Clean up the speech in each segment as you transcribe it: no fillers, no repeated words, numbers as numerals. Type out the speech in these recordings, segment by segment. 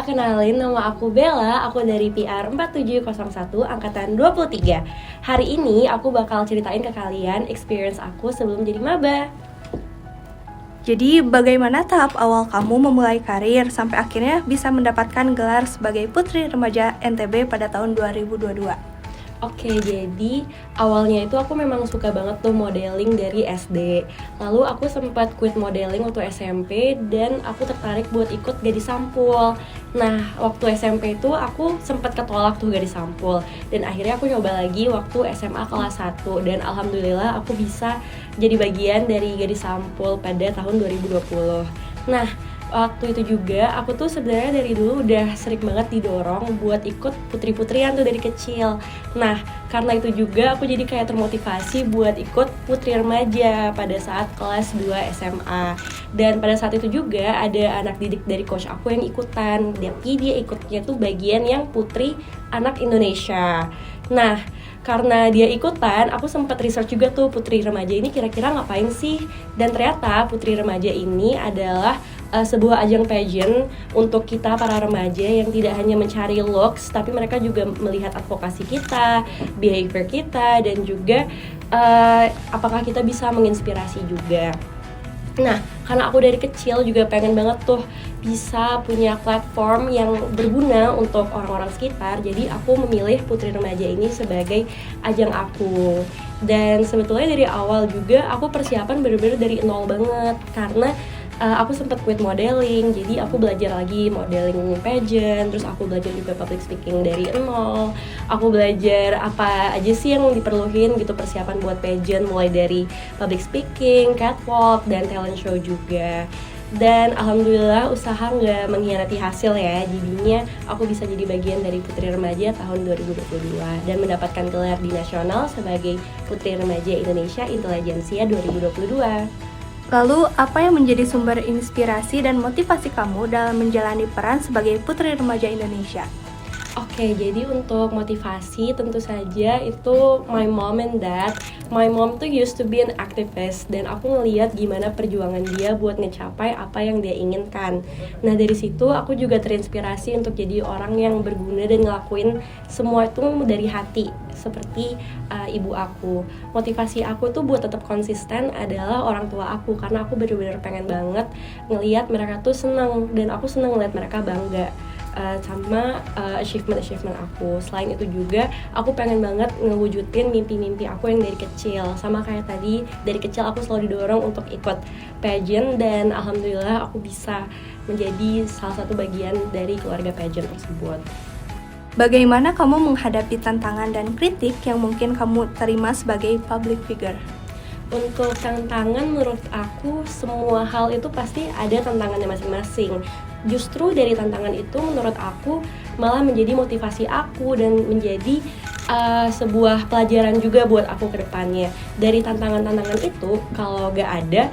kenalin nama aku Bella, aku dari PR 4701 Angkatan 23. Hari ini aku bakal ceritain ke kalian experience aku sebelum jadi maba. Jadi, bagaimana tahap awal kamu memulai karir sampai akhirnya bisa mendapatkan gelar sebagai Putri Remaja NTB pada tahun 2022? Oke, jadi awalnya itu aku memang suka banget tuh modeling dari SD. Lalu aku sempat quit modeling waktu SMP dan aku tertarik buat ikut Gadis Sampul. Nah, waktu SMP itu aku sempat ketolak tuh Gadis Sampul. Dan akhirnya aku nyoba lagi waktu SMA kelas 1. Dan alhamdulillah aku bisa jadi bagian dari Gadis Sampul pada tahun 2020. Nah, waktu itu juga aku tuh sebenarnya dari dulu udah sering banget didorong buat ikut putri-putrian tuh dari kecil. Nah, karena itu juga aku jadi kayak termotivasi buat ikut putri remaja pada saat kelas 2 SMA. Dan pada saat itu juga ada anak didik dari coach aku yang ikutan. Tapi dia ikutnya tuh bagian yang putri anak Indonesia. Nah, karena dia ikutan, aku sempat research juga tuh putri remaja ini kira-kira ngapain sih. Dan ternyata putri remaja ini adalah sebuah ajang pageant untuk kita para remaja yang tidak hanya mencari looks, tapi mereka juga melihat advokasi kita, behavior kita, dan juga apakah kita bisa menginspirasi juga. Nah, karena aku dari kecil juga pengen banget tuh bisa punya platform yang berguna untuk orang-orang sekitar, jadi aku memilih Putri Remaja ini sebagai ajang aku. Dan sebetulnya dari awal juga aku persiapan bener-bener dari nol banget, karena aku sempat quit modeling, jadi aku belajar lagi modeling pageant, terus aku belajar juga public speaking dari nol. Aku belajar apa aja sih yang diperluin gitu persiapan buat pageant, mulai dari public speaking, catwalk, dan talent show juga. Dan alhamdulillah usaha nggak mengkhianati hasil ya, jadinya aku bisa jadi bagian dari Putri Remaja tahun 2022 dan mendapatkan gelar di nasional sebagai Putri Remaja Indonesia Intelligentsia 2022. Lalu, apa yang menjadi sumber inspirasi dan motivasi kamu dalam menjalani peran sebagai Putri Remaja Indonesia? Oke, jadi untuk motivasi tentu saja itu my mom and dad. My mom tuh used to be an activist dan aku ngeliat gimana perjuangan dia buat ngecapai apa yang dia inginkan. Nah, dari situ aku juga terinspirasi untuk jadi orang yang berguna dan ngelakuin semua itu dari hati seperti ibu aku. Motivasi aku tuh buat tetap konsisten adalah orang tua aku, karena aku benar-benar pengen banget ngeliat mereka tuh senang dan aku senang ngeliat mereka bangga sama achievement aku. Selain itu juga aku pengen banget ngewujudin mimpi-mimpi aku yang dari kecil. Sama kayak tadi, dari kecil aku selalu didorong untuk ikut pageant dan alhamdulillah aku bisa menjadi salah satu bagian dari keluarga pageant tersebut. Bagaimana kamu menghadapi tantangan dan kritik yang mungkin kamu terima sebagai public figure? Untuk tantangan menurut aku semua hal itu pasti ada tantangannya masing-masing. Justru dari tantangan itu menurut aku malah menjadi motivasi aku dan menjadi sebuah pelajaran juga buat aku ke depannya. Dari tantangan-tantangan itu kalau gak ada,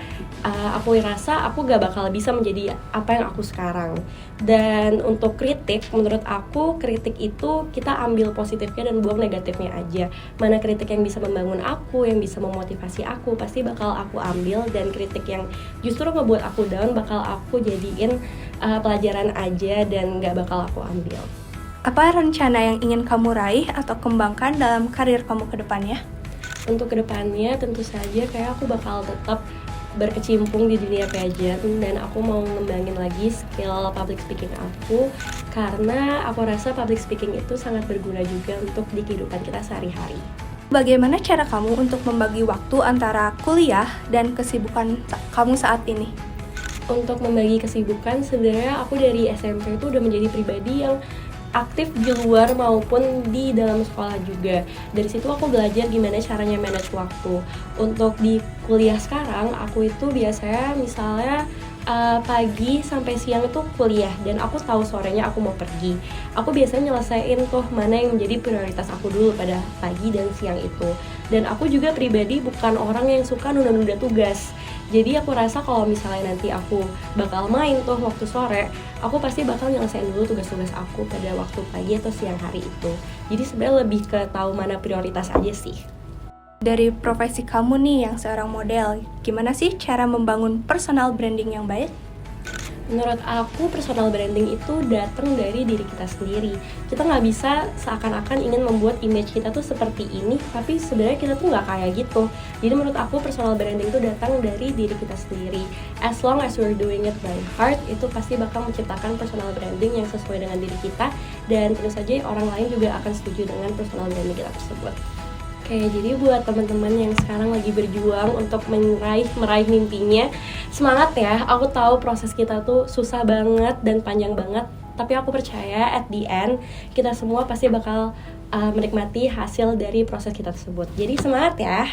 aku rasa aku gak bakal bisa menjadi apa yang aku sekarang. Dan untuk kritik, menurut aku kritik itu kita ambil positifnya dan buang negatifnya aja. Mana kritik yang bisa membangun aku, yang bisa memotivasi aku, pasti bakal aku ambil. Dan kritik yang justru ngebuat aku down bakal aku jadiin pelajaran aja dan gak bakal aku ambil. Apa rencana yang ingin kamu raih atau kembangkan dalam karir kamu ke depannya? Untuk kedepannya tentu saja kayak aku bakal tetap berkecimpung di dunia pageant dan aku mau ngembangin lagi skill public speaking aku, karena aku rasa public speaking itu sangat berguna juga untuk di kehidupan kita sehari-hari. Bagaimana cara kamu untuk membagi waktu antara kuliah dan kesibukan kamu saat ini? Untuk membagi kesibukan, sebenarnya aku dari SMP itu udah menjadi pribadi yang aktif di luar maupun di dalam sekolah juga. Dari situ aku belajar gimana caranya manage waktu. Untuk di kuliah sekarang, aku itu biasanya misalnya pagi sampai siang itu kuliah dan aku tahu sorenya aku mau pergi. Aku biasanya nyelesain tuh mana yang menjadi prioritas aku dulu pada pagi dan siang itu. Dan aku juga pribadi bukan orang yang suka nunda-nunda tugas. Jadi aku rasa kalau misalnya nanti aku bakal main tuh waktu sore, aku pasti bakal nyelesain dulu tugas-tugas aku pada waktu pagi atau siang hari itu. Jadi sebenarnya lebih ke tahu mana prioritas aja sih. Dari profesi kamu nih yang seorang model, gimana sih cara membangun personal branding yang baik? Menurut aku personal branding itu datang dari diri kita sendiri. Kita nggak bisa seakan-akan ingin membuat image kita tuh seperti ini, tapi sebenarnya kita tuh nggak kayak gitu. Jadi menurut aku personal branding itu datang dari diri kita sendiri. As long as we're doing it by heart, itu pasti bakal menciptakan personal branding yang sesuai dengan diri kita, dan tentu saja orang lain juga akan setuju dengan personal branding kita tersebut. Oke, jadi buat teman-teman yang sekarang lagi berjuang untuk meraih mimpinya, semangat ya. Aku tahu proses kita tuh susah banget dan panjang banget, tapi aku percaya at the end kita semua pasti bakal menikmati hasil dari proses kita tersebut. Jadi semangat ya.